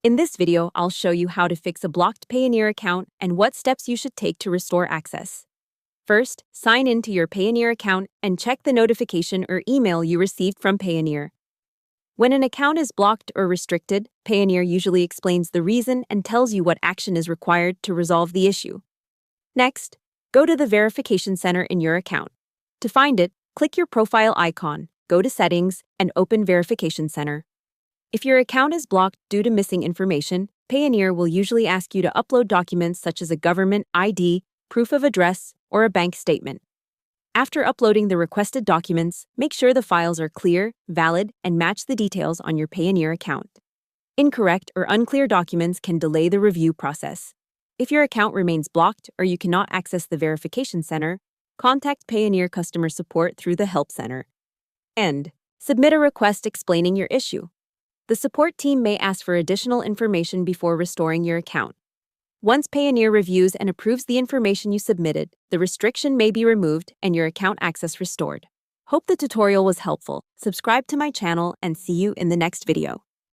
In this video, I'll show you how to fix a blocked Payoneer account and what steps you should take to restore access. First, sign in to your Payoneer account and check the notification or email you received from Payoneer. When an account is blocked or restricted, Payoneer usually explains the reason and tells you what action is required to resolve the issue. Next, go to the verification center in your account. To find it, click your profile icon, go to Settings, and open Verification Center. If your account is blocked due to missing information, Payoneer will usually ask you to upload documents such as a government ID, proof of address, or a bank statement. After uploading the requested documents, make sure the files are clear, valid, and match the details on your Payoneer account. Incorrect or unclear documents can delay the review process. If your account remains blocked or you cannot access the verification center, contact Payoneer customer support through the Help Center. And submit a request explaining your issue. The support team may ask for additional information before restoring your account. Once Payoneer reviews and approves the information you submitted, the restriction may be removed and your account access restored. Hope the tutorial was helpful. Subscribe to my channel and see you in the next video.